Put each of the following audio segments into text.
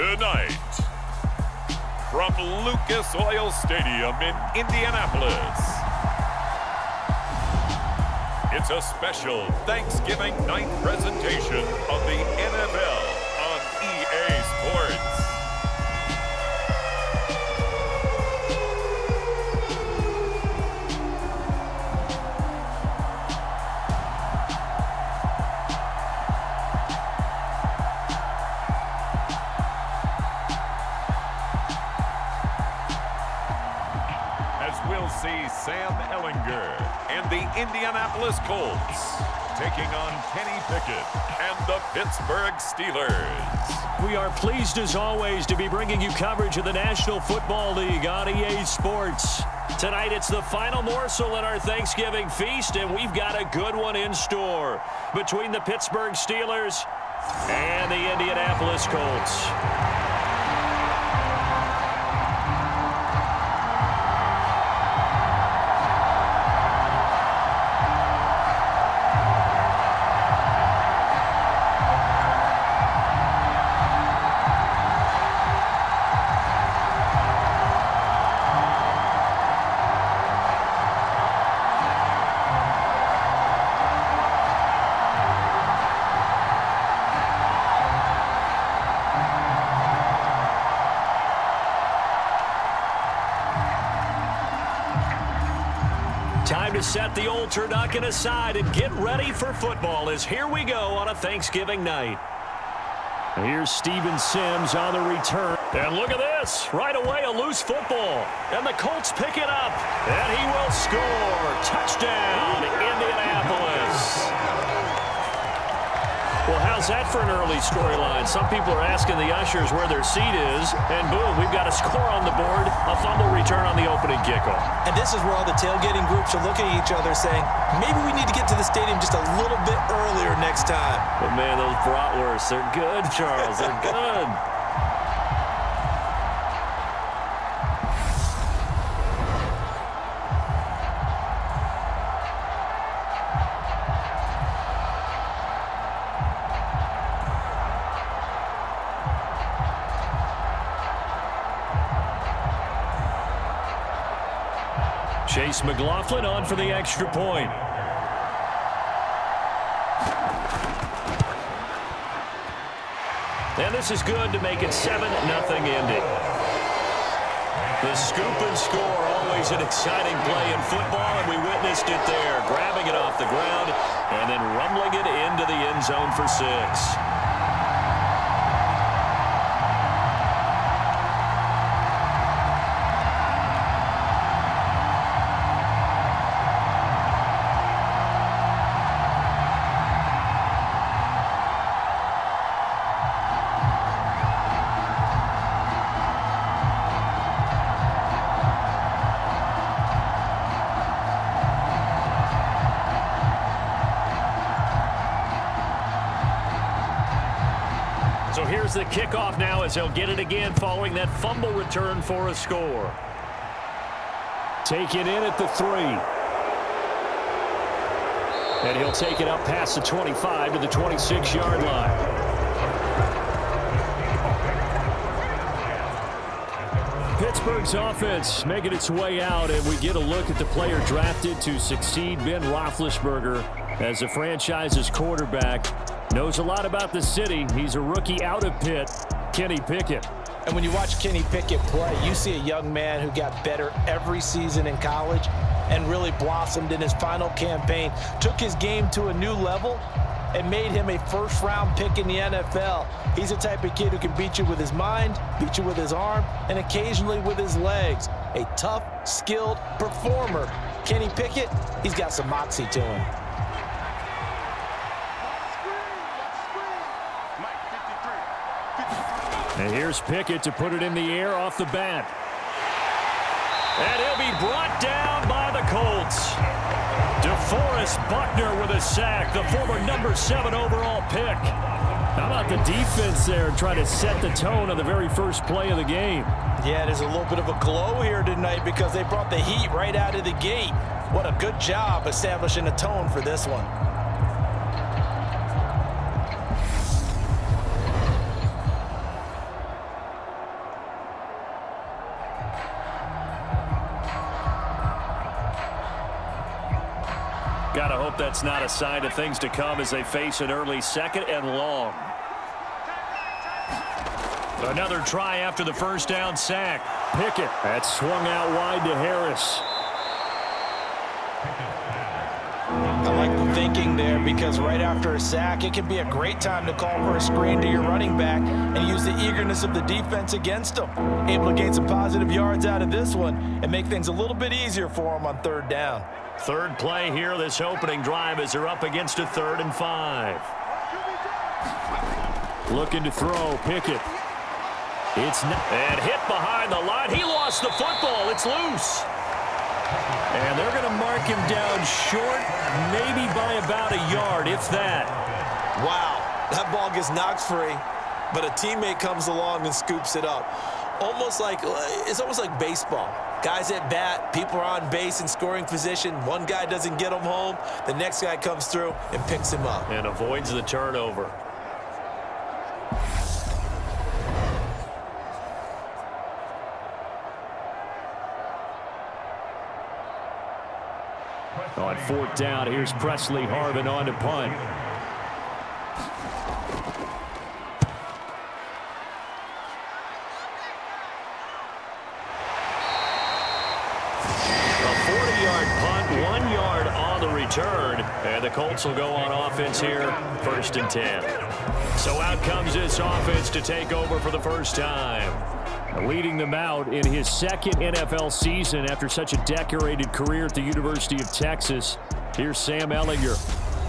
Tonight, from Lucas Oil Stadium in Indianapolis, it's a special Thanksgiving night presentation of the NFL on EA Sports. We'll see Sam Ehlinger and the Indianapolis Colts taking on Kenny Pickett and the Pittsburgh Steelers. We are pleased as always to be bringing you coverage of the National Football League on EA Sports. Tonight it's the final morsel in our Thanksgiving feast, and we've got a good one in store between the Pittsburgh Steelers and the Indianapolis Colts. Time to set the old turducken aside and get ready for football as here we go on a Thanksgiving night. Here's Steven Sims on the return. And look at this. Right away, a loose football. And the Colts pick it up. And he will score. Touchdown, Indianapolis. Well, how's that for an early storyline? Some people are asking the ushers where their seat is, and boom, we've got a score on the board, a fumble return on the opening kickoff. And this is where all the tailgating groups are looking at each other saying, maybe we need to get to the stadium just a little bit earlier next time. But, man, those bratwursts, they're good, Charles. They're good. Chase McLaughlin on for the extra point. And this is good to make it 7-0 Indy. The scoop and score, always an exciting play in football, and we witnessed it there, grabbing it off the ground and then rumbling it into the end zone for 6. So here's the kickoff now as he'll get it again following that fumble return for a score. Taken in at the 3. And he'll take it up past the 25 to the 26-yard line. Pittsburgh's offense making its way out, and we get a look at the player drafted to succeed Ben Roethlisberger as the franchise's quarterback. Knows a lot about the city. He's a rookie out of Pitt, Kenny Pickett. And when you watch Kenny Pickett play, you see a young man who got better every season in college and really blossomed in his final campaign. Took his game to a new level and made him a first-round pick in the NFL. He's the type of kid who can beat you with his mind, beat you with his arm, and occasionally with his legs. A tough, skilled performer. Kenny Pickett, he's got some moxie to him. And here's Pickett to put it in the air off the bat. And he'll be brought down by the Colts. DeForest Buckner with a sack, the former number 7 overall pick. How about the defense there trying to set the tone on the very first play of the game? Yeah, there's a little bit of a glow here tonight because they brought the heat right out of the gate. What a good job establishing a tone for this one. hope that's not a sign of things to come as they face an early 2nd and long. Another try after the first down sack. Pickett. That swung out wide to Harris. I like the thinking there because right after a sack, it can be a great time to call for a screen to your running back and use the eagerness of the defense against them. Able to gain some positive yards out of this one and make things a little bit easier for them on 3rd down. Third play here, this opening drive as they're up against a 3rd and 5. Looking to throw, Pickett. It's not, and hit behind the line. He lost the football. It's loose. And they're going to mark him down short, maybe by about a yard, if that. Wow, that ball gets knocked free, but a teammate comes along and scoops it up. It's almost like baseball. Guys at bat, people are on base in scoring position. One guy doesn't get him home. The next guy comes through and picks him up. And avoids the turnover. On 4th down, here's Presley Harvin on to punt. A 40-yard punt, 1 yard on the return. And the Colts will go on offense here, 1st and 10. So out comes this offense to take over for the first time. Leading them out in his 2nd NFL season after such a decorated career at the University of Texas. Here's Sam Ehlinger.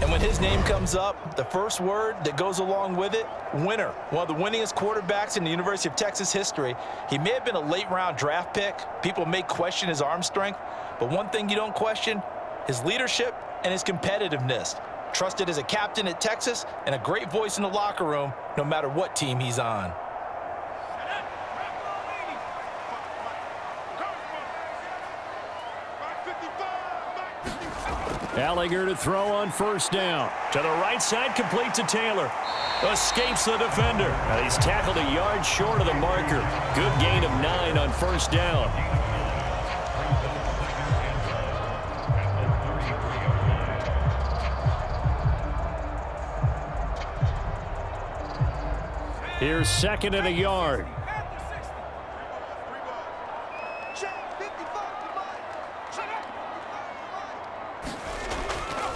And when his name comes up, the first word that goes along with it, winner. One of the winningest quarterbacks in the University of Texas history. He may have been a late-round draft pick. People may question his arm strength. But one thing you don't question, his leadership and his competitiveness. Trusted as a captain at Texas and a great voice in the locker room no matter what team he's on. Ehlinger to throw on 1st down. To the right side, complete to Taylor. Escapes the defender. And he's tackled a yard short of the marker. Good gain of 9 on 1st down. Here's 2nd and a yard.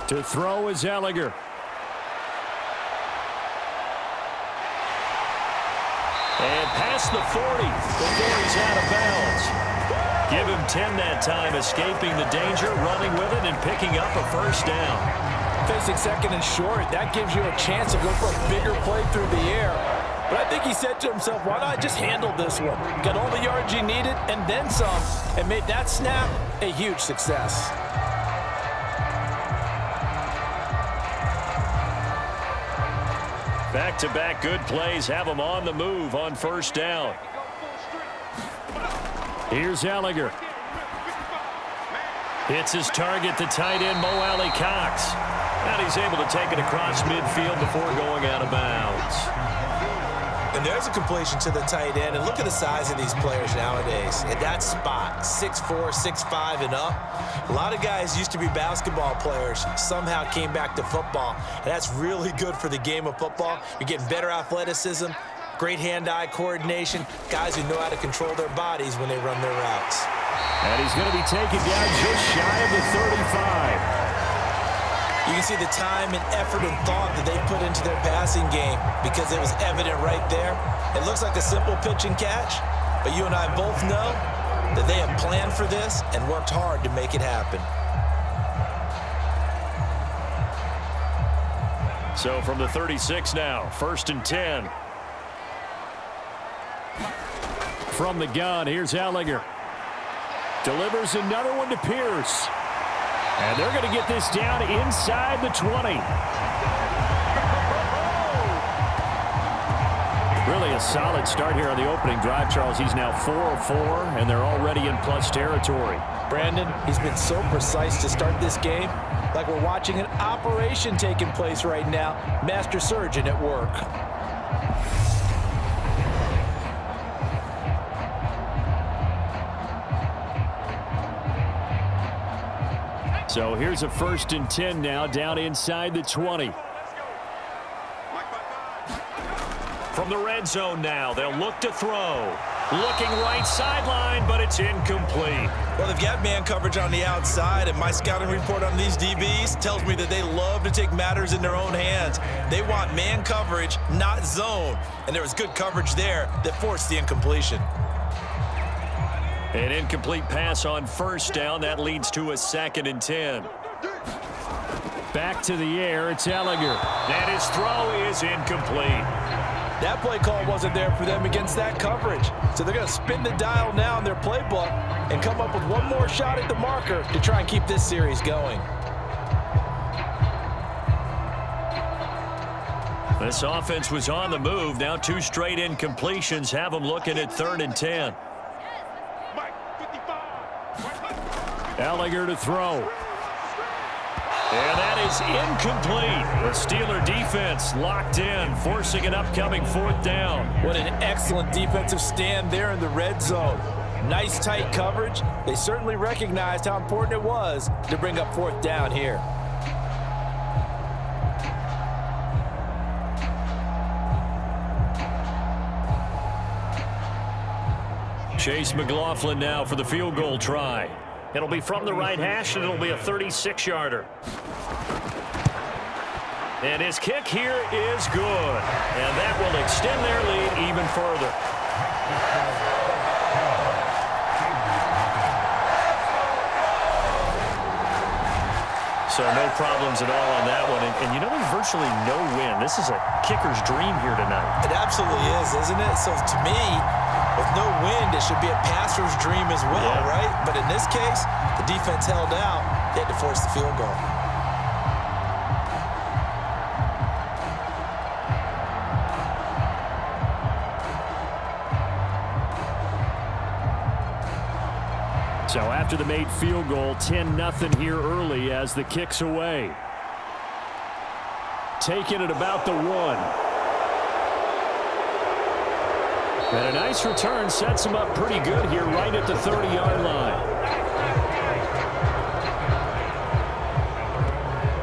To throw is Ehlinger. And past the 40 before he's out of bounds. Give him 10 that time, escaping the danger, running with it, and picking up a 1st down. Facing 2nd and short, that gives you a chance to go for a bigger play through the air. But I think he said to himself, why not just handle this one? Got all the yards you needed and then some, and made that snap a huge success. Back-to-back good plays have him on the move on 1st down. Here's Ehlinger. Hits his target, the tight end, Mo Alley-Cox. And he's able to take it across midfield before going out of bounds. And there's a completion to the tight end. And look at the size of these players nowadays. At that spot, 6'4", 6'5", and up. A lot of guys used to be basketball players, somehow came back to football. And that's really good for the game of football. You're getting better athleticism, great hand-eye coordination, guys who know how to control their bodies when they run their routes. And he's going to be taken down just shy of the 35. You can see the time and effort and thought that they put into their passing game because it was evident right there. It looks like a simple pitch and catch, but you and I both know that they have planned for this and worked hard to make it happen. So from the 36 now, 1st and 10. From the gun, here's Ehlinger. Delivers another one to Pierce. And they're going to get this down inside the 20. Really a solid start here on the opening drive, Charles. He's now 4 of 4, and they're already in plus territory. Brandon, he's been so precise to start this game, like we're watching an operation taking place right now. Master surgeon at work. So here's a 1st and 10 now, down inside the 20. From the red zone now, they'll look to throw. Looking right sideline, but it's incomplete. Well, they've got man coverage on the outside, and my scouting report on these DBs tells me that they love to take matters in their own hands. They want man coverage, not zone. And there was good coverage there that forced the incompletion. An incomplete pass on 1st down. That leads to a 2nd and 10. Back to the air, it's Ellinger. And his throw is incomplete. That play call wasn't there for them against that coverage. So they're going to spin the dial now in their playbook and come up with one more shot at the marker to try and keep this series going. This offense was on the move. Now 2 straight incompletions have them looking at 3rd and 10. Ellinger to throw. And that is incomplete. The Steeler defense locked in, forcing an upcoming 4th down. What an excellent defensive stand there in the red zone. Nice tight coverage. They certainly recognized how important it was to bring up 4th down here. Chase McLaughlin now for the field goal try. It'll be from the right hash, and it'll be a 36-yarder. And his kick here is good. And that will extend their lead even further. So no problems at all on that one. And you know, there's virtually no win. This is a kicker's dream here tonight. It absolutely is, isn't it? So to me, with no wind, it should be a passer's dream as well, right? But in this case, the defense held out. They had to force the field goal. So after the made field goal, 10-0 here early as the kick's away. Taking it about the 1. And a nice return sets him up pretty good here right at the 30-yard line.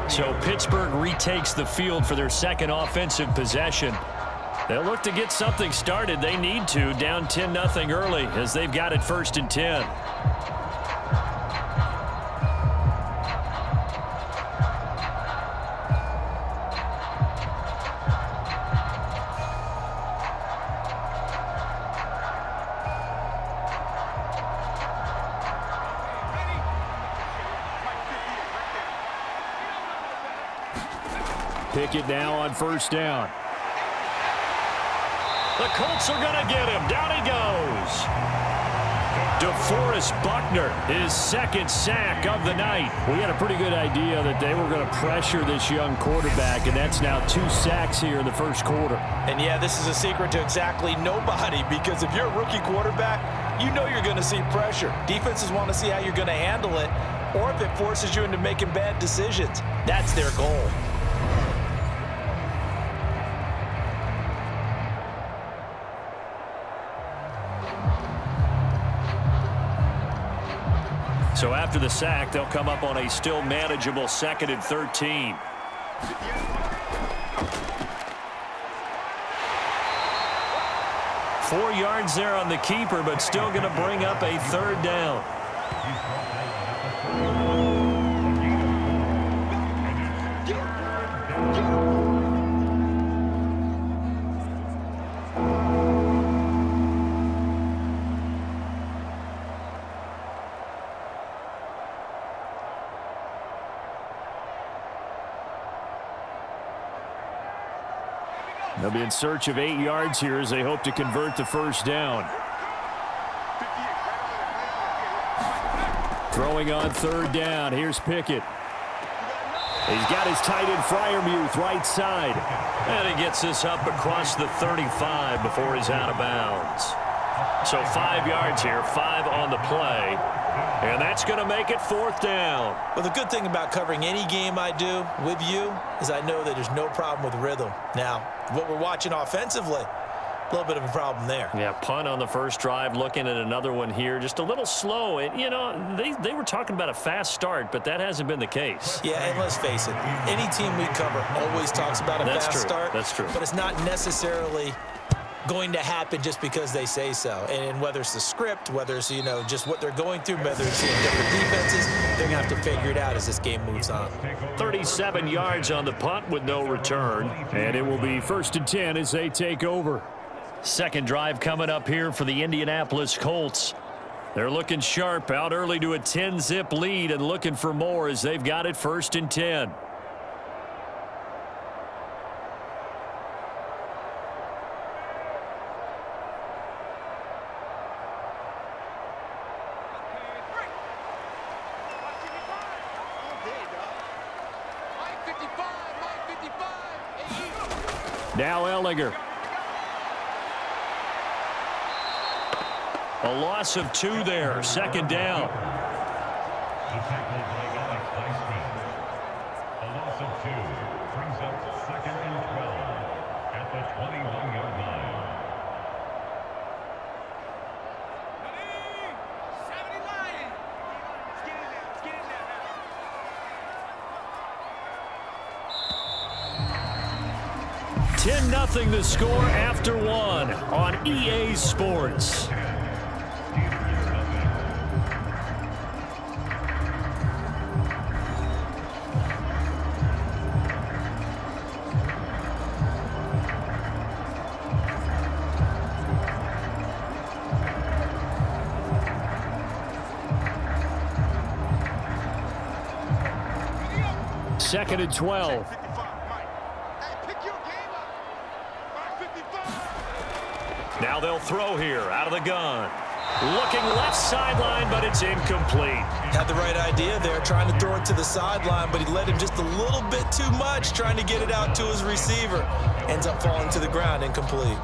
So Pittsburgh retakes the field for their 2nd offensive possession. They'll look to get something started. They need to, down 10-0 early as they've got it 1st and 10. Pickett now on 1st down. The Colts are going to get him. Down he goes. DeForest Buckner, his 2nd sack of the night. We had a pretty good idea that they were going to pressure this young quarterback, and that's now 2 sacks here in the 1st quarter. And yeah, this is a secret to exactly nobody, because if you're a rookie quarterback, you know you're going to see pressure. Defenses want to see how you're going to handle it, or if it forces you into making bad decisions. That's their goal. So after the sack, they'll come up on a still manageable 2nd and 13. Four yards there on the keeper, but still going to bring up a 3rd down. They'll be in search of 8 yards here as they hope to convert the 1st down. Throwing on 3rd down. Here's Pickett. He's got his tight end Freiermuth right side. And he gets this up across the 35 before he's out of bounds. So 5 yards here, 5 on the play. And that's going to make it 4th down. Well, the good thing about covering any game I do with you is I know that there's no problem with rhythm. Now, what we're watching offensively, A little bit of a problem there. Yeah, punt on the first drive, looking at another one here. Just a little slow. And, you know, they were talking about a fast start, but that hasn't been the case. Yeah, and let's face it, any team we cover always talks about a fast start. That's true. But it's not necessarily going to happen just because they say so. And whether it's the script, whether it's, you know, just what they're going through, whether it's different defenses, they're going to have to figure it out as this game moves on. 37 yards on the punt with no return. And it will be 1st and 10 as they take over. Second drive coming up here for the Indianapolis Colts. They're looking sharp, out early to a 10-zip lead and looking for more as they've got it 1st and 10. Now Ellinger. A loss of 2 there. 2nd down. A loss of 2 brings up 2nd and 12 at the 21-yard line. Nothing the score after 1 on EA Sports. Second and 12. Now they'll throw here out of the gun. Looking left sideline, but it's incomplete. Had the right idea there, trying to throw it to the sideline, but he led him just a little bit too much, trying to get it out to his receiver. Ends up falling to the ground, incomplete.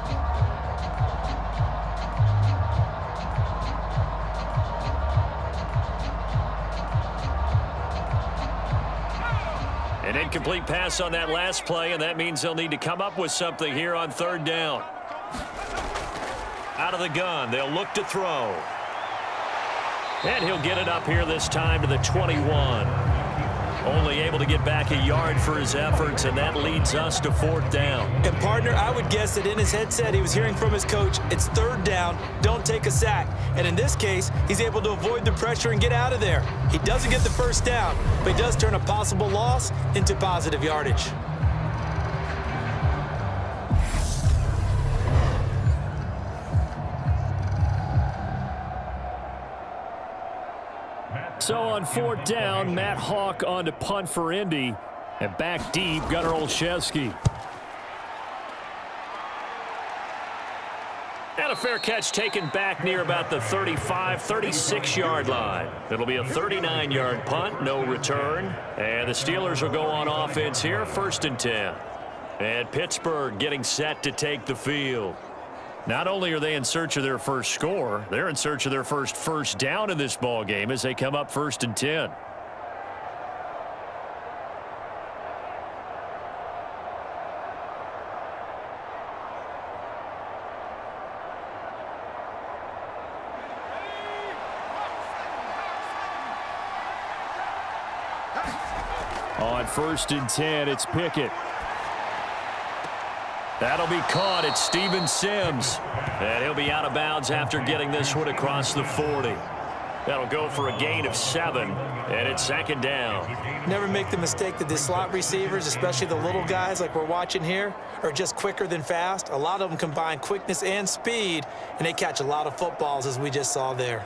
An incomplete pass on that last play, and that means they'll need to come up with something here on 3rd down. Out of the gun, they'll look to throw. And he'll get it up here this time to the 21. Only able to get back a yard for his efforts, and that leads us to 4th down. And, partner, I would guess that in his headset he was hearing from his coach, it's 3rd down, don't take a sack. And in this case, he's able to avoid the pressure and get out of there. He doesn't get the 1st down, but he does turn a possible loss into positive yardage. So on 4th down, Matt Hawk on to punt for Indy. And back deep, Gunnar Olszewski. And a fair catch taken back near about the 35, 36-yard line. It'll be a 39-yard punt, no return. And the Steelers will go on offense here, 1st and 10. And Pittsburgh getting set to take the field. Not only are they in search of their first score, they're in search of their first down in this ball game as they come up 1st and 10. On 1st and 10, it's Pickett. That'll be caught at Steven Sims. And he'll be out of bounds after getting this one across the 40. That'll go for a gain of 7, and it's 2nd down. Never make the mistake that the slot receivers, especially the little guys like we're watching here, are just quicker than fast. A lot of them combine quickness and speed, and they catch a lot of footballs, as we just saw there.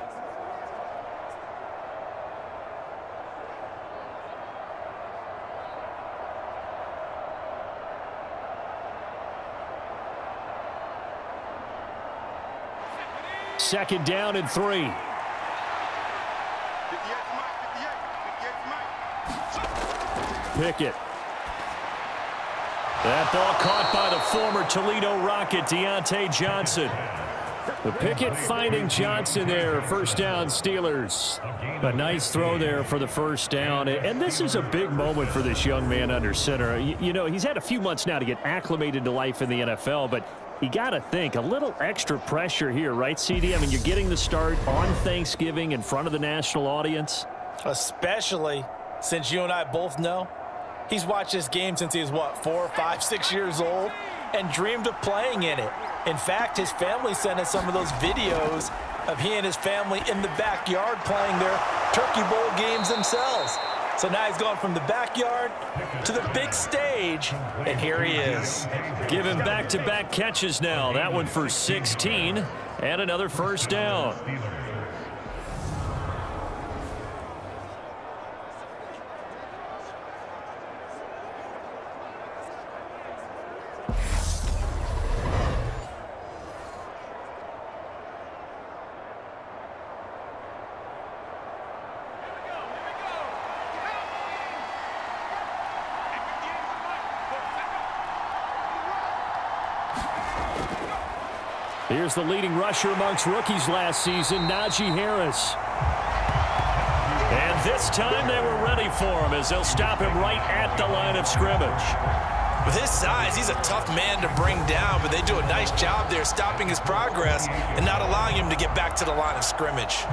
Second down and 3. Pickett. That ball caught by the former Toledo Rocket, Deontay Johnson. The Pickett finding Johnson there. 1st down, Steelers. A nice throw there for the 1st down. And this is a big moment for this young man under center. You know, he's had a few months now to get acclimated to life in the NFL, but You got to think, a little extra pressure here, right, CD? I mean, you're getting the start on Thanksgiving in front of the national audience. Especially since you and I both know he's watched this game since he was, what, 4, 5, 6 years old and dreamed of playing in it. In fact, his family sent us some of those videos of he and his family in the backyard playing their Turkey Bowl games themselves. So now he's gone from the backyard to the big stage, and here he is. Giving back-to-back catches now. That one for 16 and another first down. Here's the leading rusher amongst rookies last season, Najee Harris. And this time they were ready for him as they'll stop him right at the line of scrimmage. With his size, he's a tough man to bring down, but they do a nice job there stopping his progress and not allowing him to get back to the line of scrimmage.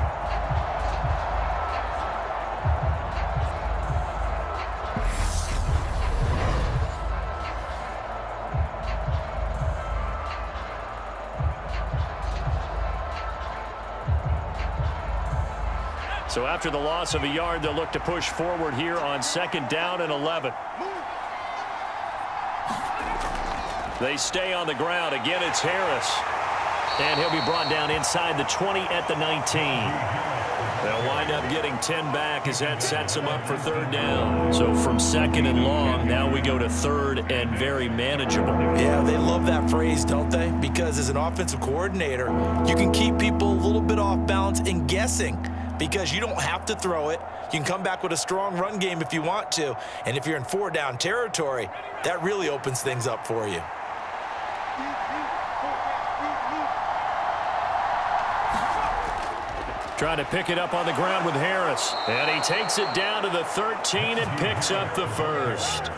So after the loss of a yard, they'll look to push forward here on 2nd down and 11. They stay on the ground. Again, it's Harris. And he'll be brought down inside the 20 at the 19. They'll wind up getting 10 back as that sets them up for 3rd down. So from 2nd and long, now we go to 3rd and very manageable. Yeah, they love that phrase, don't they? Because as an offensive coordinator, you can keep people a little bit off balance and guessing, because you don't have to throw it. You can come back with a strong run game if you want to. And if you're in 4-down territory, that really opens things up for you. Trying to pick it up on the ground with Harris. And he takes it down to the 13 and picks up the first.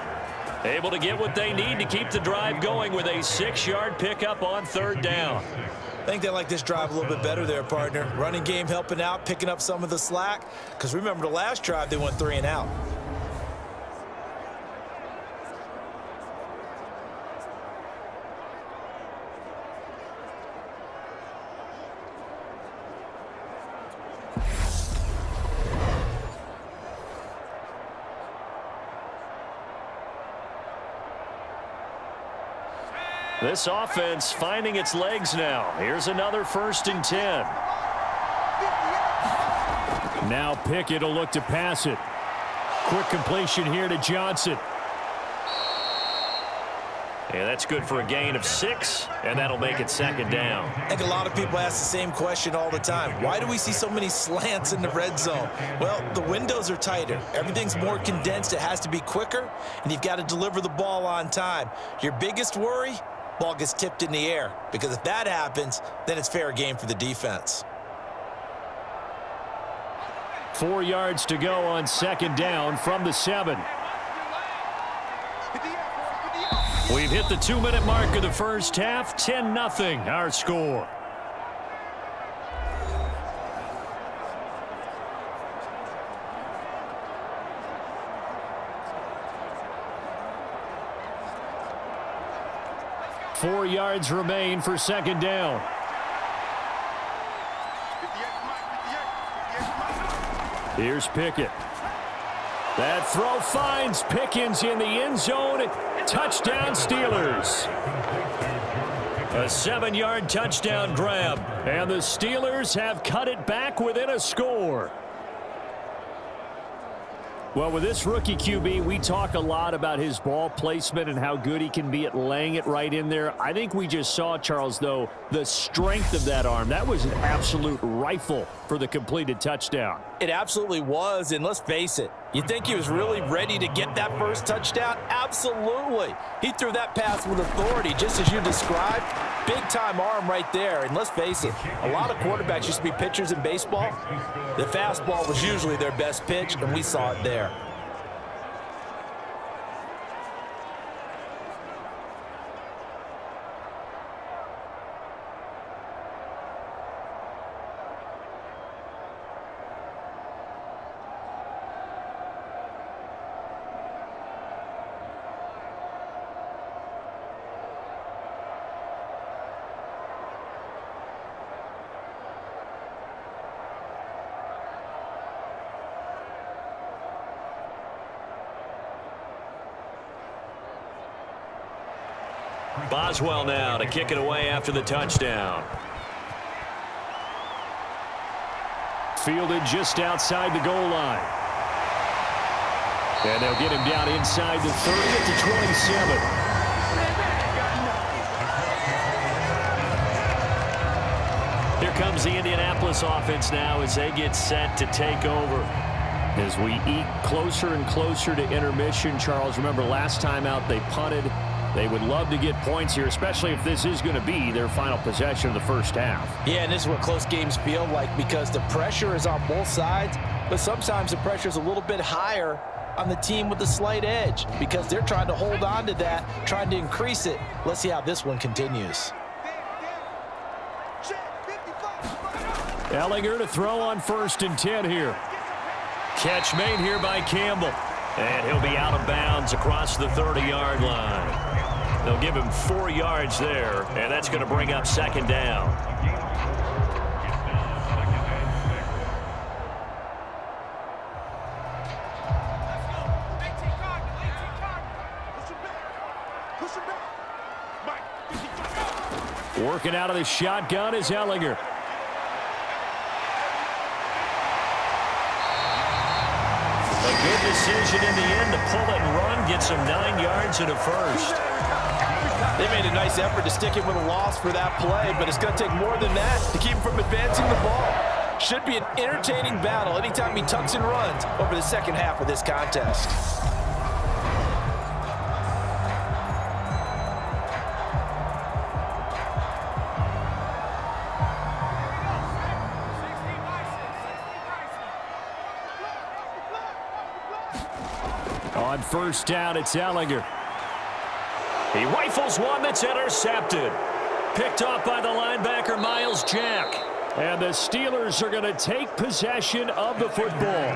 Able to get what they need to keep the drive going with a 6-yard pickup on 3rd down. I think they like this drive a little bit better there, partner. Running game helping out, picking up some of the slack. Because remember, the last drive, they went 3 and out. This offense finding its legs now. Here's another 1st and 10. Now Pickett will look to pass it. Quick completion here to Johnson. Yeah, that's good for a gain of 6, and that'll make it 2nd down. I think a lot of people ask the same question all the time. Why do we see so many slants in the red zone? Well, the windows are tighter. Everything's more condensed. It has to be quicker, and you've got to deliver the ball on time. Your biggest worry? Ball gets tipped in the air, because if that happens, then it's fair game for the defense. 4 yards to go on 2nd down from the 7. We've hit the 2-minute mark of the first half. 10-0 our score. Four yards remain for 2nd down. Here's Pickett. That throw finds Pickens in the end zone. Touchdown Steelers. A 7-yard touchdown grab. And the Steelers have cut it back within a score. Well, with this rookie QB, we talk a lot about his ball placement and how good he can be at laying it right in there. I think we just saw, Charles, though, the strength of that arm. That was an absolute rifle for the completed touchdown. It absolutely was, and let's face it, you think he was really ready to get that first touchdown? Absolutely. He threw that pass with authority, just as you described. Big-time arm right there, and let's face it, a lot of quarterbacks used to be pitchers in baseball. The fastball was usually their best pitch, and we saw it there. Boswell now to kick it away after the touchdown. Fielded just outside the goal line. And they'll get him down inside the 30 at the 27. Here comes the Indianapolis offense now as they get set to take over. As we eke closer and closer to intermission, Charles, remember last time out they punted. They would love to get points here, especially if this is going to be their final possession of the first half. Yeah, and this is what close games feel like because the pressure is on both sides, but sometimes the pressure is a little bit higher on the team with the slight edge because they're trying to hold on to that, trying to increase it. Let's see how this one continues. Ellinger to throw on 1st and 10 here. Catch made here by Campbell. And he'll be out of bounds across the 30-yard line. They'll give him 4 yards there, and that's going to bring up 2nd down. Working out of the shotgun is Ellinger. A good decision in the end to pull it and run, gets him 9 yards and a first. They made a nice effort to stick him with a loss for that play, but it's going to take more than that to keep him from advancing the ball. Should be an entertaining battle anytime he tucks and runs over the second half of this contest. On 1st down, it's Ellinger. He rifles one that's intercepted. Picked off by the linebacker, Miles Jack. And the Steelers are going to take possession of the football.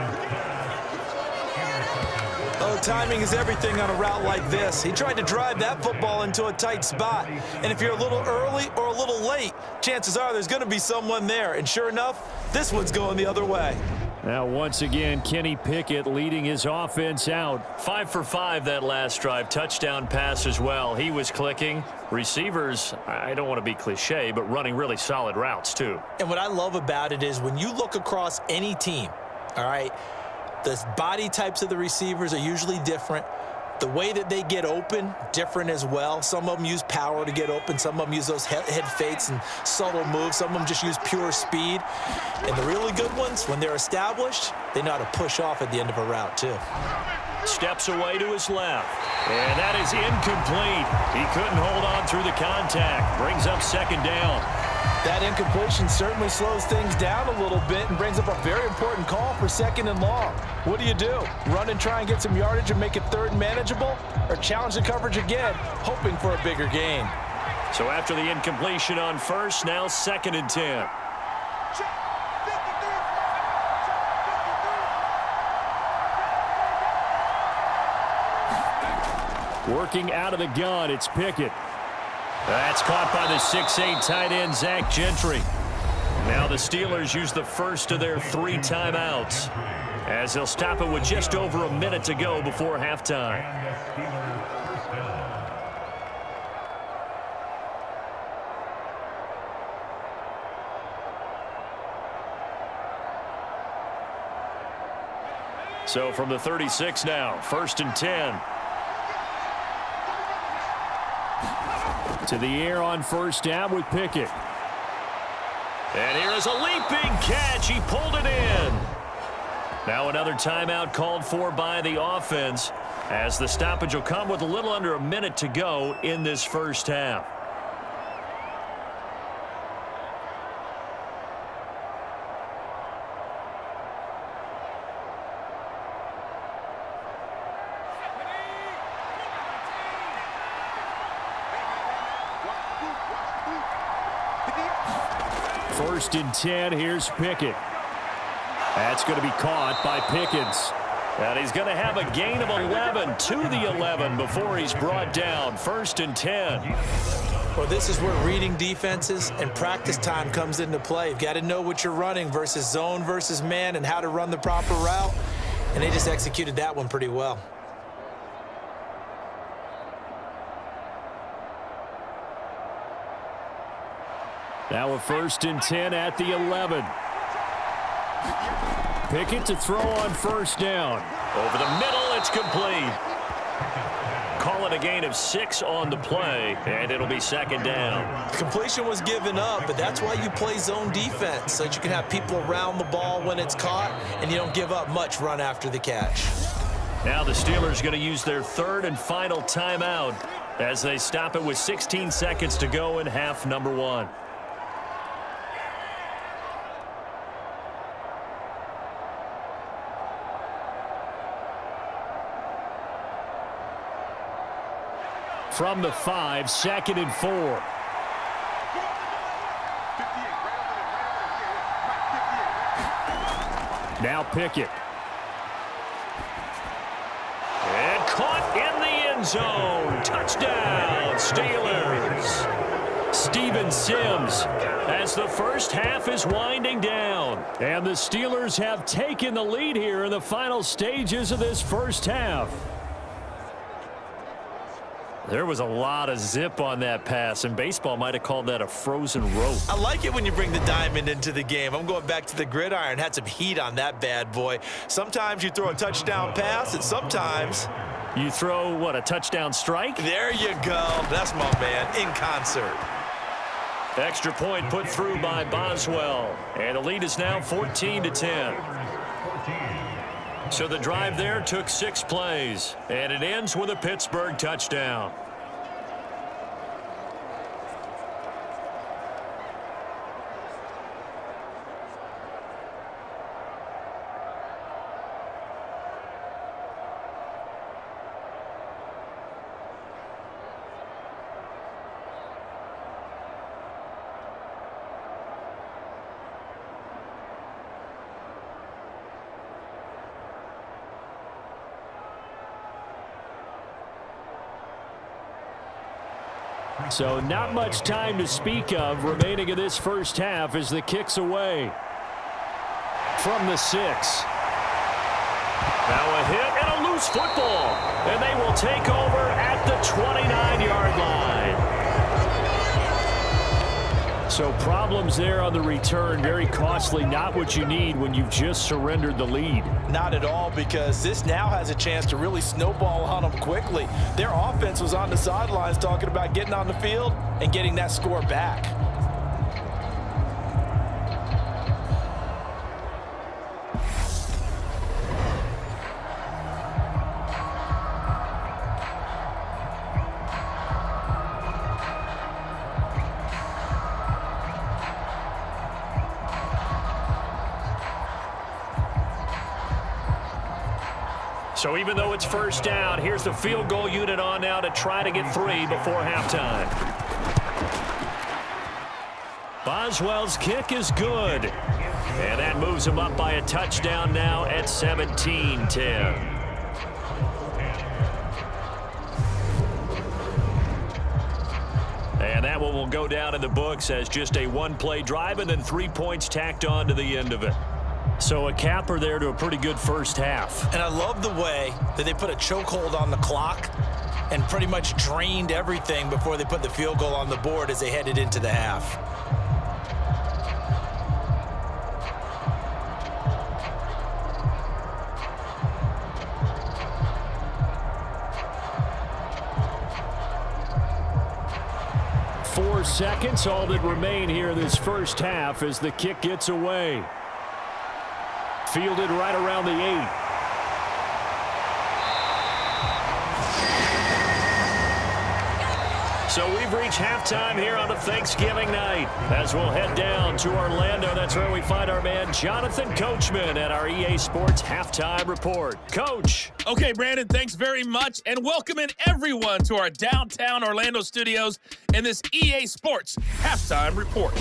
Oh, timing is everything on a route like this. He tried to drive that football into a tight spot. And if you're a little early or a little late, chances are there's going to be someone there. And sure enough, this one's going the other way. Now, once again, Kenny Pickett leading his offense out. 5 for 5 that last drive. Touchdown pass as well. He was clicking. Receivers, I don't want to be cliche, but running really solid routes, too. And what I love about it is when you look across any team, all right, the body types of the receivers are usually different. The way that they get open, different as well. Some of them use power to get open. Some of them use those head fakes and subtle moves. Some of them just use pure speed. And the really good ones, when they're established, they know how to push off at the end of a route, too. Steps away to his left. And that is incomplete. He couldn't hold on through the contact. Brings up 2nd down. That incompletion certainly slows things down a little bit and brings up a very important call for 2nd and long. What do you do? Run and try and get some yardage and make it 3rd and manageable? Or challenge the coverage again, hoping for a bigger gain? So after the incompletion on 1st, now 2nd and 10. Working out of the gun, it's Pickett. That's caught by the 6'8" tight end, Zach Gentry. Now the Steelers use the first of their 3 timeouts as they'll stop it with just over a minute to go before halftime. So from the 36 now, 1st and 10. To the air on 1st down with Pickett. And here is a leaping catch. He pulled it in. Now another timeout called for by the offense as the stoppage will come with a little under a minute to go in this first half. First and 10, here's Pickett. That's going to be caught by Pickens. And he's going to have a gain of 11 to the 11 before he's brought down. 1st and 10. Well, this is where reading defenses and practice time comes into play. You've got to know what you're running versus zone versus man and how to run the proper route. And they just executed that one pretty well. Now a 1st and 10 at the 11. Pickett to throw on 1st down. Over the middle, it's complete. Call it a gain of 6 on the play, and it'll be 2nd down. Completion was given up, but that's why you play zone defense, so that you can have people around the ball when it's caught, and you don't give up much run after the catch. Now the Steelers going to use their 3rd and final timeout as they stop it with 16 seconds to go in half number 1. From the 5, 2nd and 4. Now Pickett. And caught in the end zone. Touchdown, Steelers. Steven Sims as the first half is winding down. And the Steelers have taken the lead here in the final stages of this first half. There was a lot of zip on that pass, and baseball might have called that a frozen rope. I like it when you bring the diamond into the game. I'm going back to the gridiron. Had some heat on that bad boy. Sometimes you throw a touchdown pass, and sometimes you throw, what, a touchdown strike? There you go. That's my man, in concert. Extra point put through by Boswell, and the lead is now 14-10. So the drive there took 6 plays, and it ends with a Pittsburgh touchdown. So not much time to speak of remaining in this first half as the kick's away. From the 6. Now a hit and a loose football. And they will take over at the 29-yard line. So problems there on the return. Very costly. Not what you need when you've just surrendered the lead. Not at all, because this now has a chance to really snowball on them quickly. Their offense was on the sidelines talking about getting on the field and getting that score back. So even though it's first down, here's the field goal unit on now to try to get 3 before halftime. Boswell's kick is good. And that moves him up by a touchdown now at 17-10. And that one will go down in the books as just a 1-play drive and then 3 points tacked on to the end of it. So a capper there to a pretty good first half. And I love the way that they put a chokehold on the clock and pretty much drained everything before they put the field goal on the board as they headed into the half. Four seconds, all that remain here this first half as the kick gets away. Fielded right around the 8. So we've reached halftime here on a Thanksgiving night. As we'll head down to Orlando, that's where we find our man Jonathan Coachman at our EA Sports Halftime Report. Coach. Okay, Brandon, thanks very much. And welcome in everyone to our downtown Orlando studios in this EA Sports Halftime Report.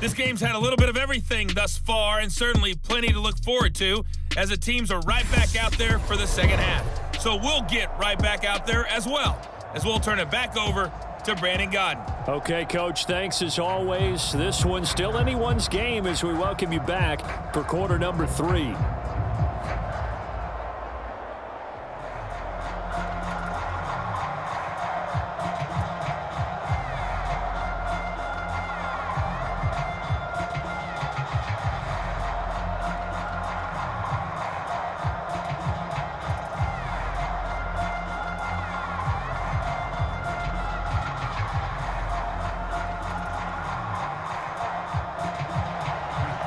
This game's had a little bit of everything thus far, and certainly plenty to look forward to as the teams are right back out there for the second half. So we'll get right back out there as well, as we'll turn it back over to Brandon Godden. Okay, Coach, thanks as always. This one's still anyone's game as we welcome you back for quarter number 3.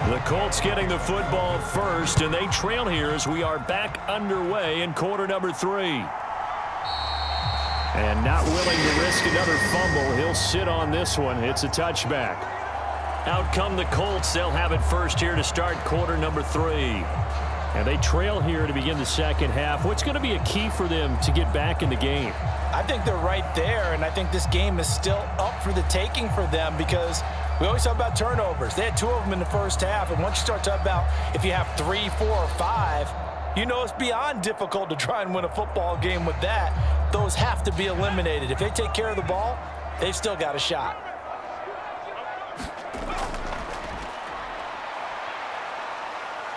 The Colts getting the football first, and they trail here as we are back underway in quarter number 3. And not willing to risk another fumble. He'll sit on this one. It's a touchback. Out come the Colts. They'll have it first here to start quarter number 3. And they trail here to begin the second half. What's going to be a key for them to get back in the game? I think they're right there, and I think this game is still up for the taking for them because we always talk about turnovers. They had 2 of them in the first half, and once you start talking about if you have 3, 4, or 5, you know it's beyond difficult to try and win a football game with that. Those have to be eliminated. If they take care of the ball, they've still got a shot.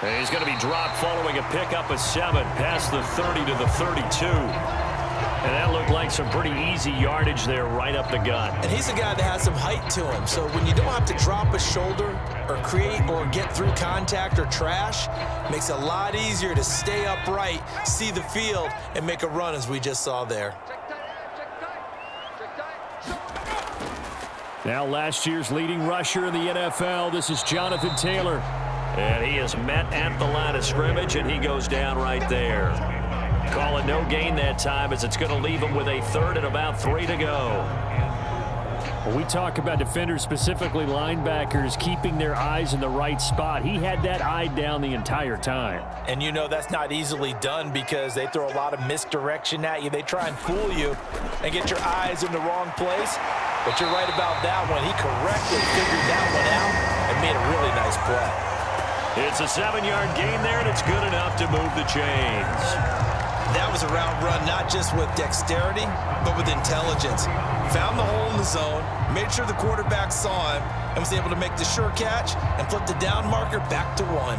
And he's going to be dropped following a pickup of 7 past the 30 to the 32. And that looked like some pretty easy yardage there right up the gut. And he's a guy that has some height to him. So when you don't have to drop a shoulder or create or get through contact or trash, it makes it a lot easier to stay upright, see the field, and make a run as we just saw there. Now last year's leading rusher in the NFL, this is Jonathan Taylor. And he is met at the line of scrimmage, and he goes down right there. Call it no gain that time as it's going to leave him with a 3rd and about 3 to go. When we talk about defenders, specifically linebackers, keeping their eyes in the right spot, he had that eye down the entire time. And you know that's not easily done because they throw a lot of misdirection at you. They try and fool you and get your eyes in the wrong place. But you're right about that one. He correctly figured that one out and made a really nice play. It's a 7-yard gain there, and it's good enough to move the chains. That was a route run not just with dexterity, but with intelligence. Found the hole in the zone, made sure the quarterback saw him, and was able to make the sure catch and flip the down marker back to 1.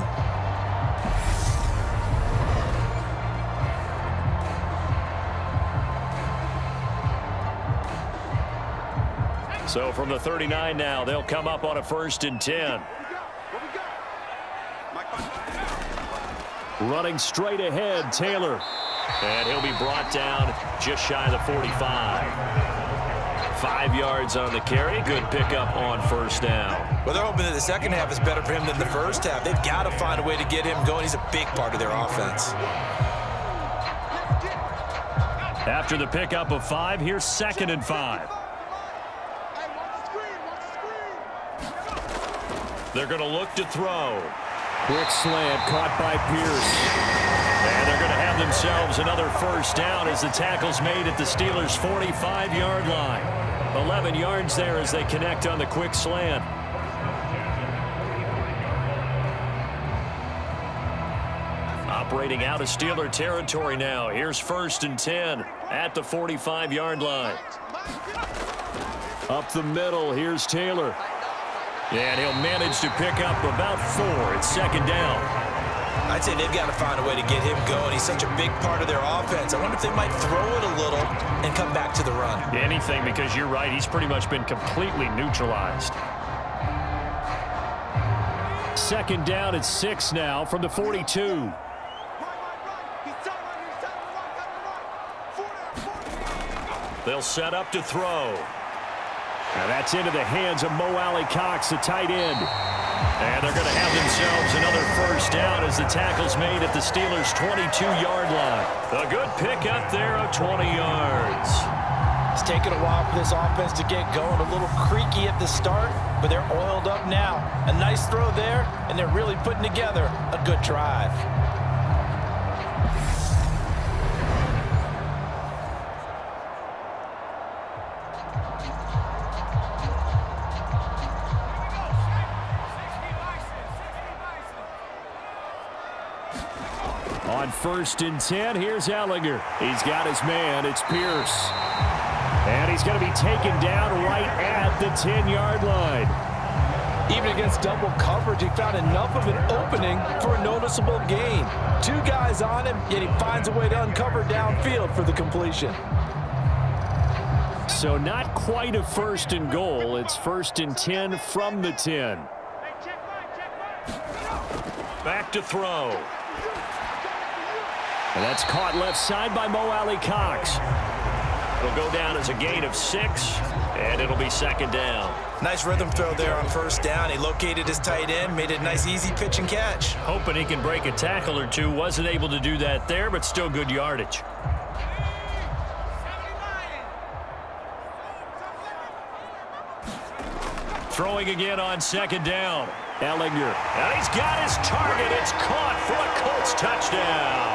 So from the 39 now, they'll come up on a 1st and 10. Running straight ahead, Taylor. And he'll be brought down just shy of the 45. 5 yards on the carry. Good pickup on 1st down. Well, they're hoping that the second half is better for him than the first half. They've got to find a way to get him going. He's a big part of their offense. After the pickup of 5, here's 2nd and 5. They're going to look to throw. Quick slant caught by Pierce. And they're going to have themselves another 1st down as the tackle's made at the Steelers' 45-yard line. 11 yards there as they connect on the quick slant. Operating out of Steeler territory now. Here's 1st and 10 at the 45-yard line. Up the middle, here's Taylor. And he'll manage to pick up about 4. It's 2nd down. I'd say they've got to find a way to get him going. He's such a big part of their offense. I wonder if they might throw it a little and come back to the run. Anything, because you're right. He's pretty much been completely neutralized. 2nd down at 6 now from the 42. They'll set up to throw. Now that's into the hands of Mo Alley-Cox, the tight end. And they're going to have themselves another 1st down as the tackle's made at the Steelers' 22-yard line. A good pickup there of 20 yards. It's taken a while for this offense to get going. A little creaky at the start, but they're oiled up now. A nice throw there, and they're really putting together a good drive. On 1st and 10, here's Ellinger. He's got his man. It's Pierce. And he's going to be taken down right at the 10-yard line. Even against double coverage, he found enough of an opening for a noticeable gain. 2 guys on him, yet he finds a way to uncover downfield for the completion. So not quite a 1st and goal. It's 1st and 10 from the 10. Back to throw. And that's caught left side by Mo Alley-Cox. It'll go down as a gain of 6, And it'll be second down. Nice rhythm throw there on first down. He located his tight end, made it a nice, easy pitch and catch. Hoping he can break a tackle or two. Wasn't able to do that there, but still good yardage. Throwing again on second down. Ellinger. And he's got his target. It's caught for a Colts touchdown.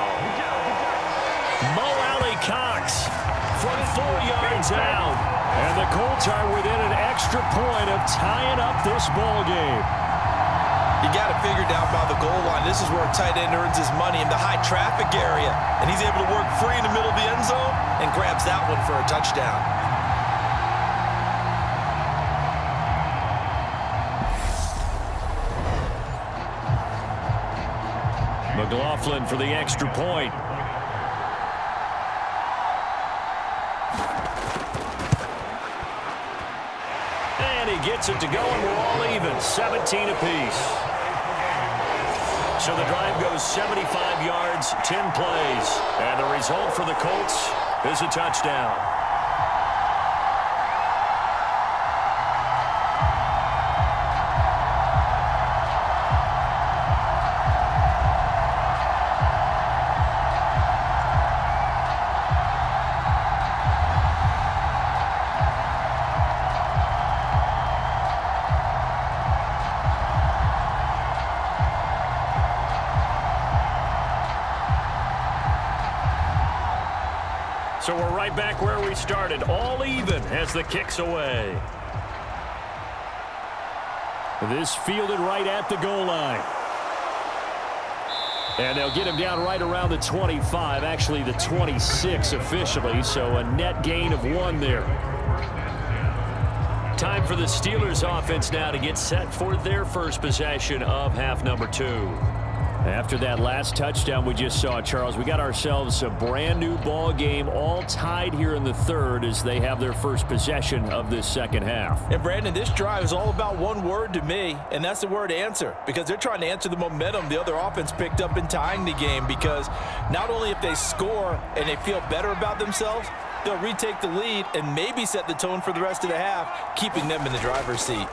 Mo Alley-Cox from 4 yards out. And the Colts are within an extra point of tying up this ball game. You got it figured out by the goal line. This is where a tight end earns his money in the high traffic area. And he's able to work free in the middle of the end zone and grabs that one for a touchdown. McLaughlin for the extra point. And he gets it to go, and we're all even, 17 apiece. So the drive goes 75 yards, 10 plays. And the result for the Colts is a touchdown. So we're right back where we started, all even as the kick's away. This fielded right at the goal line. And they'll get him down right around the 25, actually the 26 officially, so a net gain of 1 there. Time for the Steelers offense now to get set for their first possession of half number 2. After that last touchdown we just saw, Charles, we got ourselves a brand new ball game, all tied here in the third as they have their first possession of this second half. And Brandon, this drive is all about one word to me, and that's the word answer, because they're trying to answer the momentum the other offense picked up in tying the game, because not only if they score and they feel better about themselves, they'll retake the lead and maybe set the tone for the rest of the half, keeping them in the driver's seat.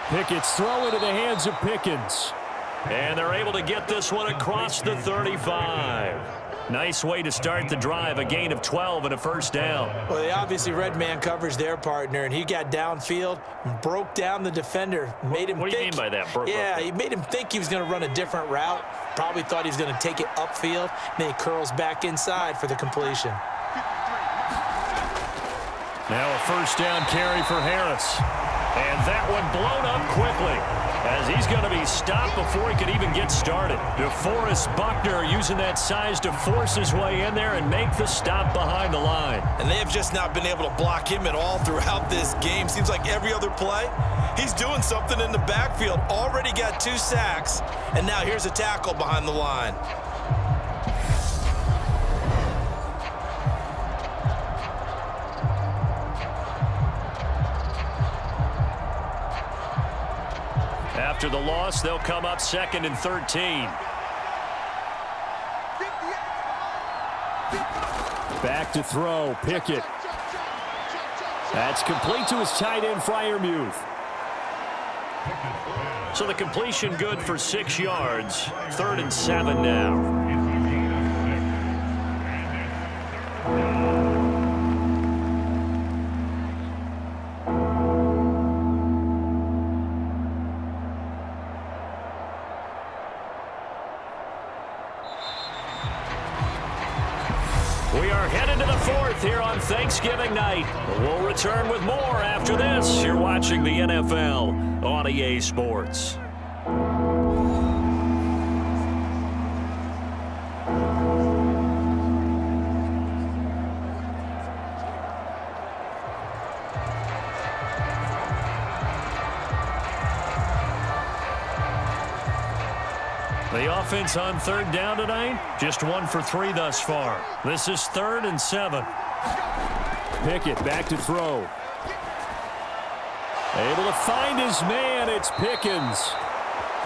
Pickett's throw into the hands of Pickens. And they're able to get this one across the 35. Nice way to start the drive, a gain of 12 and a first down. Well, they obviously red man coverage their partner, and he got downfield, broke down the defender, made him think. What do you mean by that? Yeah, he made him think he was going to run a different route. Probably thought he was going to take it upfield. Then he curls back inside for the completion. Now a first down carry for Harris. And that one blown up quickly as he's going to be stopped before he could even get started. DeForest Buckner using that size to force his way in there and make the stop behind the line. And they have just not been able to block him at all throughout this game. Seems like every other play, he's doing something in the backfield. Already got 2 sacks, and now here's a tackle behind the line. After the loss, they'll come up 2nd and 13. Back to throw, Pickett. That's complete to his tight end, Freiermuth. So the completion good for 6 yards. 3rd and 7 now. We are headed to the 4th here on Thanksgiving night. We'll return with more after this. You're watching the NFL on EA Sports. The offense on 3rd down tonight, just 1 for 3 thus far. This is 3rd and 7. Pickett back to throw. Able to find his man, it's Pickens.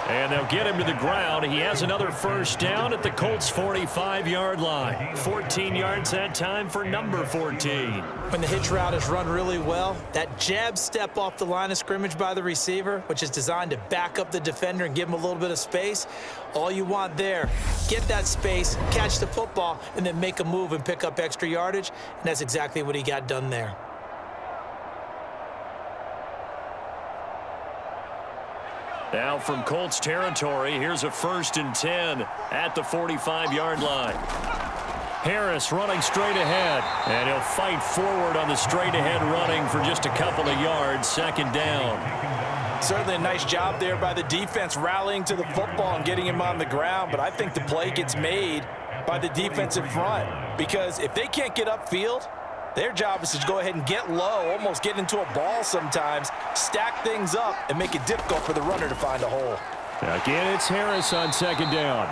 And they'll get him to the ground. He has another first down at the Colts' 45-yard line. 14 yards that time for number 14. When the hitch route is run really well, that jab step off the line of scrimmage by the receiver, which is designed to back up the defender and give him a little bit of space, all you want there, get that space, catch the football, and then make a move and pick up extra yardage, and that's exactly what he got done there. Now from Colts territory, here's a 1st and 10 at the 45-yard line. Harris running straight ahead, and he'll fight forward on the straight-ahead running for just a couple of yards, 2nd down. Certainly a nice job there by the defense rallying to the football and getting him on the ground, but I think the play gets made by the defensive front because if they can't get upfield, their job is to go ahead and get low, almost get into a ball sometimes, stack things up, and make it difficult for the runner to find a hole. Again, it's Harris on 2nd down.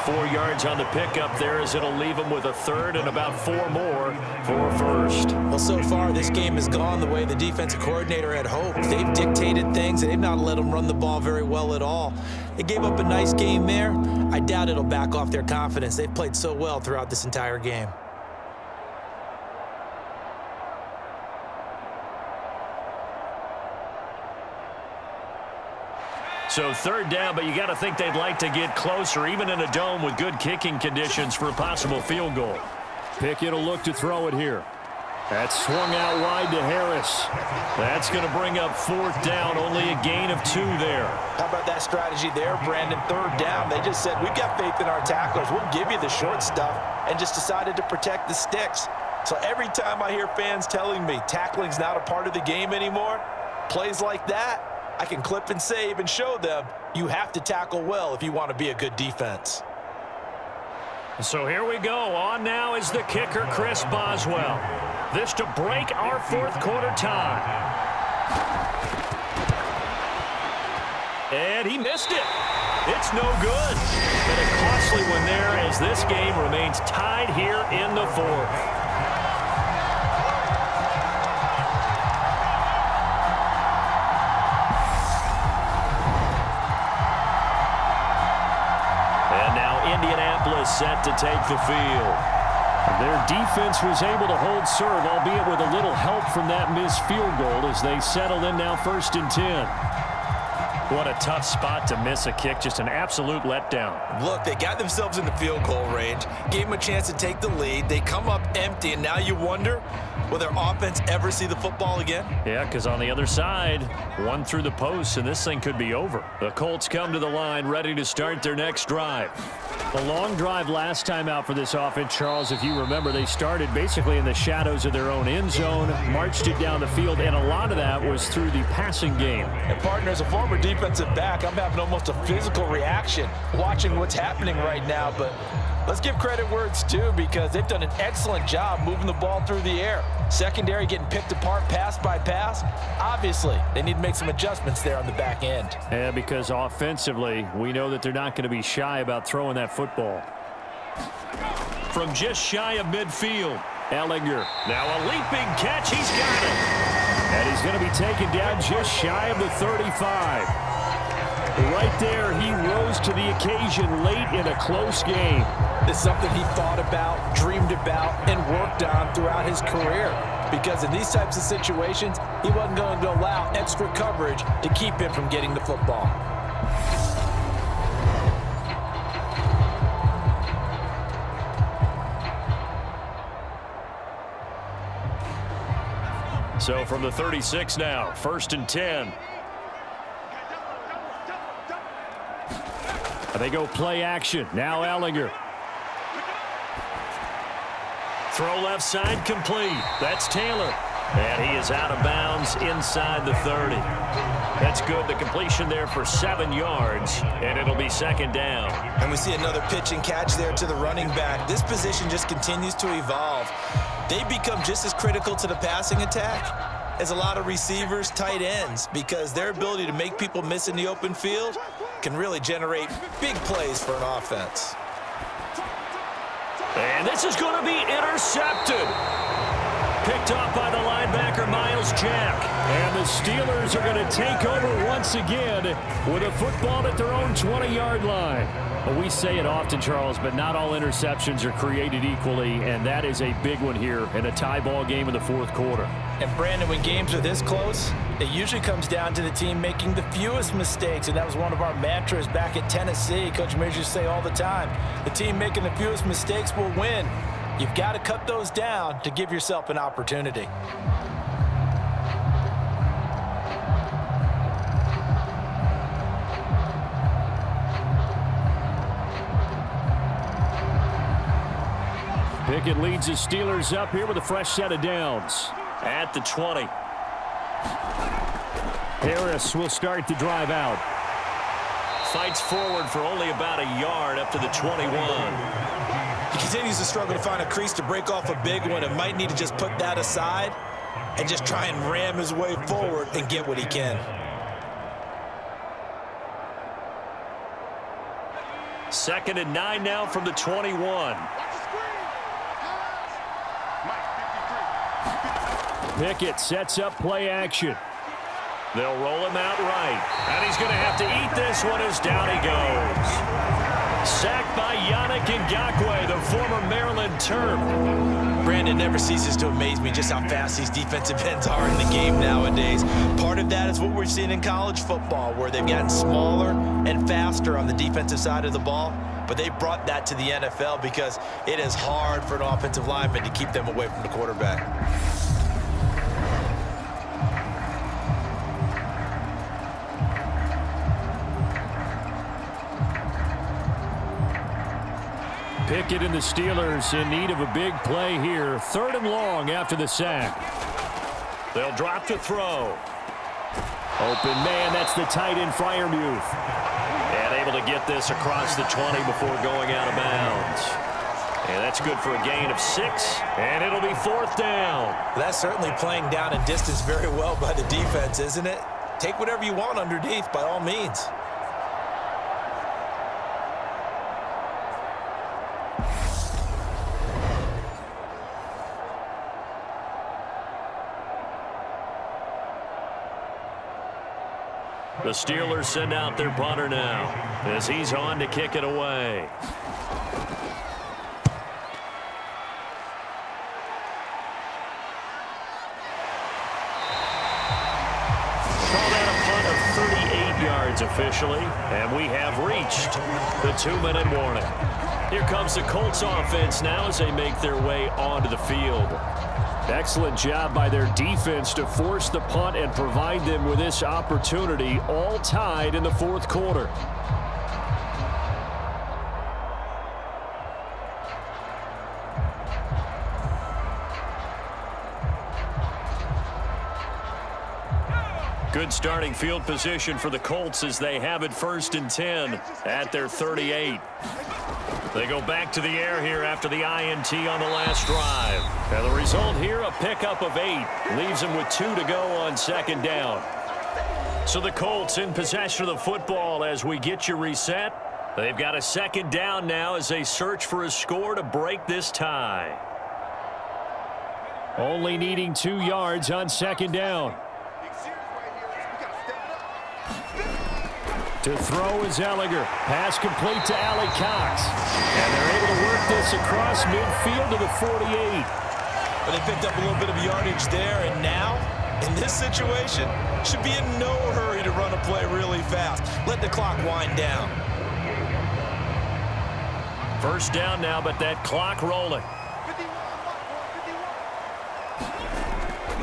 4 yards on the pickup there as it'll leave him with a 3rd and about 4 more for a 1st. Well, so far this game has gone the way the defensive coordinator had hoped. They've dictated things, and they've not let them run the ball very well at all. They gave up a nice game there. I doubt it'll back off their confidence. They've played so well throughout this entire game. So 3rd down, but you got to think they'd like to get closer, even in a dome with good kicking conditions for a possible field goal. Pickett will look to throw it here. That's swung out wide to Harris. That's going to bring up 4th down, only a gain of 2 there. How about that strategy there, Brandon? 3rd down, they just said, we've got faith in our tacklers. We'll give you the short stuff, and just decided to protect the sticks. So every time I hear fans telling me tackling's not a part of the game anymore, plays like that, I can clip and save and show them you have to tackle well if you want to be a good defense. So here we go. On now is the kicker, Chris Boswell. This to break our 4th quarter tie. And he missed it. It's no good. But a costly one there as this game remains tied here in the 4th. Indianapolis set to take the field. Their defense was able to hold serve, albeit with a little help from that missed field goal as they settle in now 1st and 10. What a tough spot to miss a kick. Just an absolute letdown. Look, they got themselves in the field goal range, gave them a chance to take the lead. They come up empty, and now you wonder, will their offense ever see the football again? Yeah, because on the other side, one through the post, and this thing could be over. The Colts come to the line, ready to start their next drive. The long drive last time out for this offense, Charles, if you remember, they started basically in the shadows of their own end zone, marched it down the field, and a lot of that was through the passing game. And partner, as a former defensive back, I'm having almost a physical reaction watching what's happening right now, but let's give credit where it's due because they've done an excellent job moving the ball through the air. Secondary getting picked apart pass by pass. Obviously, they need to make some adjustments there on the back end. Yeah, because offensively, we know that they're not going to be shy about throwing that football. From just shy of midfield, Ellinger. Now a leaping catch. He's got it. And he's going to be taken down just shy of the 35. Right there, he rose to the occasion late in a close game. It's something he thought about, dreamed about, and worked on throughout his career. Because in these types of situations, he wasn't going to allow extra coverage to keep him from getting the football. So from the 36 now, 1st and 10. They go play action. Now Ellinger. Throw left side complete. That's Taylor. And he is out of bounds inside the 30. That's good. The completion there for 7 yards. And it'll be 2nd down. And we see another pitch and catch there to the running back. This position just continues to evolve. They become just as critical to the passing attack as a lot of receivers, tight ends, because their ability to make people miss in the open field can really generate big plays for an offense. And this is going to be intercepted. Picked off by the line linebacker Miles Jack. And the Steelers are going to take over once again with a football at their own 20-yard line. Well, we say it often, Charles, but not all interceptions are created equally, and that is a big one here in a tie ball game in the fourth quarter. And, Brandon, when games are this close, it usually comes down to the team making the fewest mistakes, and that was one of our mantras back at Tennessee. Coach Mitch used to say all the time, the team making the fewest mistakes will win. You've got to cut those down to give yourself an opportunity. Pickett leads the Steelers up here with a fresh set of downs at the 20. Harris will start the drive out. Fights forward for only about a yard up to the 21. He continues to struggle to find a crease to break off a big one and might need to just put that aside and just try and ram his way forward and get what he can. Second and 9 now from the 21. Pickett sets up play action. They'll roll him out right. And he's going to have to eat this one as down he goes. Sacked by Yannick Ngakoue, the former Maryland Terp. Brandon, never ceases to amaze me just how fast these defensive ends are in the game nowadays. Part of that is what we're seeing in college football, where they've gotten smaller and faster on the defensive side of the ball. But they brought that to the NFL because it is hard for an offensive lineman to keep them away from the quarterback. Pickett and the Steelers in need of a big play here. Third and long after the sack. They'll drop to throw. Open man, that's the tight end Freiermuth. And able to get this across the 20 before going out of bounds. And that's good for a gain of 6. And it'll be fourth down. That's certainly playing down and distance very well by the defense, isn't it? Take whatever you want underneath by all means. The Steelers send out their punter now as he's on to kick it away. Called out a punt of 38 yards officially, and we have reached the 2-minute warning. Here comes the Colts offense now as they make their way onto the field. Excellent job by their defense to force the punt and provide them with this opportunity, all tied in the fourth quarter. Good starting field position for the Colts as they have it 1st and 10 at their 38. They go back to the air here after the INT on the last drive. And the result here, a pickup of 8. Leaves them with 2 to go on 2nd down. So the Colts in possession of the football as we get you reset. They've got a 2nd down now as they search for a score to break this tie. Only needing 2 yards on 2nd down. To throw is Ellinger. Pass complete to Allie Cox. And they're able to work this across midfield to the 48. But they picked up a little bit of yardage there, and now, in this situation, should be in no hurry to run a play really fast. Let the clock wind down. 1st down now, but that clock rolling.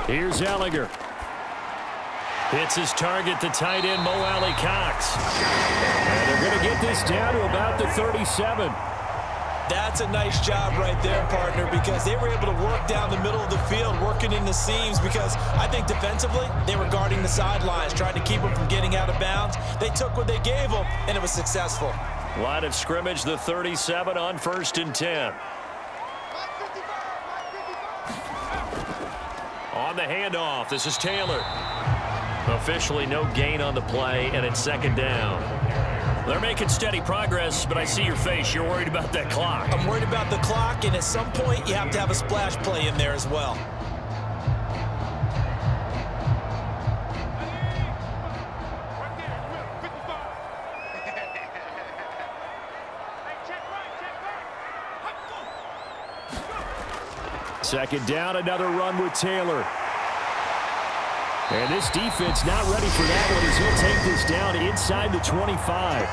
Here's Ellinger. Hits his target, the tight end, Mo Alley Cox. And they're going to get this down to about the 37. That's a nice job right there, partner, because they were able to work down the middle of the field, working in the seams, because I think defensively they were guarding the sidelines, trying to keep them from getting out of bounds. They took what they gave them, and it was successful. Line of scrimmage, the 37 on 1st and 10. On the handoff, this is Taylor. Officially no gain on the play, and it's 2nd down. They're making steady progress, but I see your face. You're worried about that clock. I'm worried about the clock, and at some point you have to have a splash play in there as well. Second down, another run with Taylor. And this defense not ready for that one as he'll take this down inside the 25.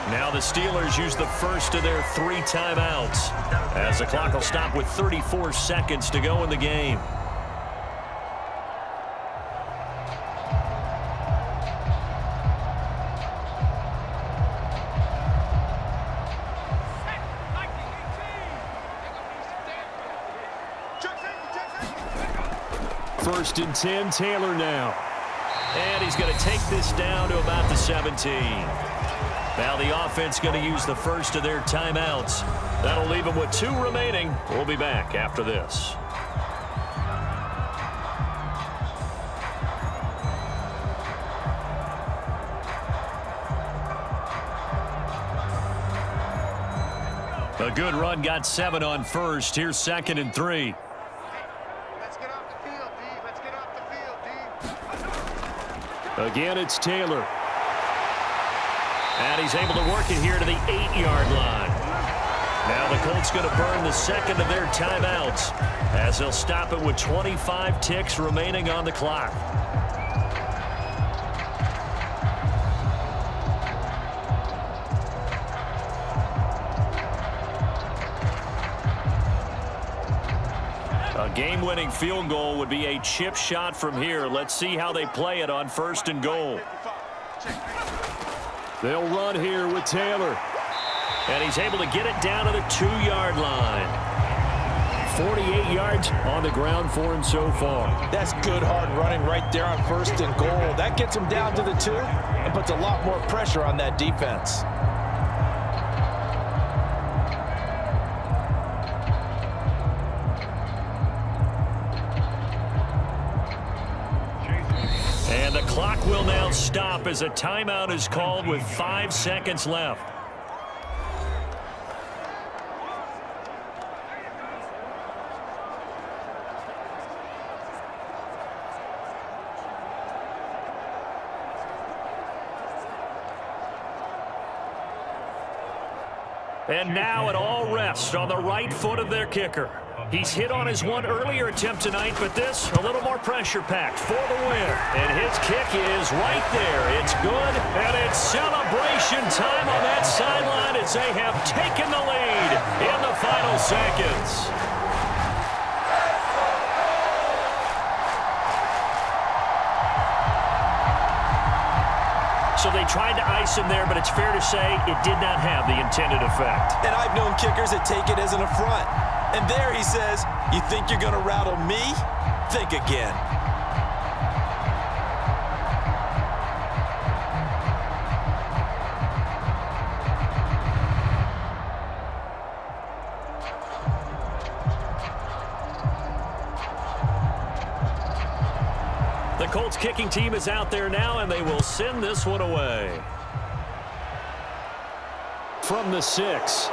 Now the Steelers use the first of their 3 timeouts as the clock will stop with 34 seconds to go in the game. First and 10, Taylor now. And he's going to take this down to about the 17. Now the offense going to use the first of their timeouts. That'll leave them with 2 remaining. We'll be back after this. A good run got 7 on first. Here's 2nd and 3. Again, it's Taylor. And he's able to work it here to the 8-yard line. Now the Colts going to burn the second of their timeouts as they'll stop it with 25 ticks remaining on the clock. A game-winning field goal would be a chip shot from here. Let's see how they play it on 1st and goal. They'll run here with Taylor. And he's able to get it down to the 2-yard line. 48 yards on the ground for him so far. That's good hard running right there on 1st and goal. That gets him down to the 2 and puts a lot more pressure on that defense. And the clock will now stop as a timeout is called with 5 seconds left. And now it all rests on the right foot of their kicker. He's hit on his one earlier attempt tonight, but this a little more pressure-packed for the win. And his kick is right there. It's good, and it's celebration time on that sideline as they have taken the lead in the final seconds. So they tried to ice him there, but it's fair to say it did not have the intended effect. And I've known kickers that take it as an affront. And there he says, you think you're going to rattle me? Think again. The Colts kicking team is out there now, and they will send this one away. From the 6.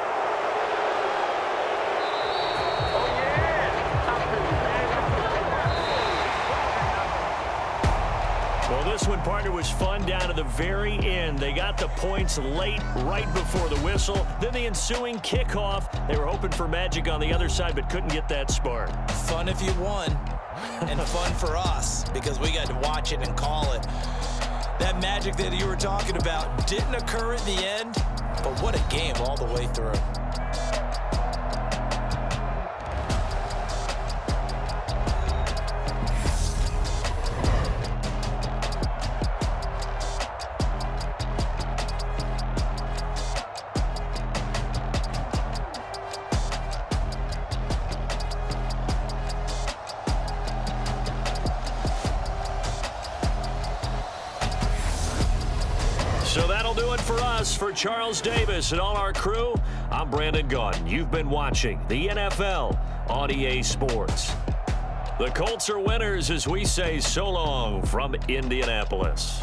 Well, this one, partner, was fun down to the very end. They got the points late, right before the whistle. Then the ensuing kickoff. They were hoping for magic on the other side, but couldn't get that spark. Fun if you won. And fun for us because we got to watch it and call it. That magic that you were talking about didn't occur at the end, but what a game all the way through. So that'll do it for us. For Charles Davis and all our crew, I'm Brandon Gaudin. You've been watching the NFL on EA Sports. The Colts are winners as we say so long from Indianapolis.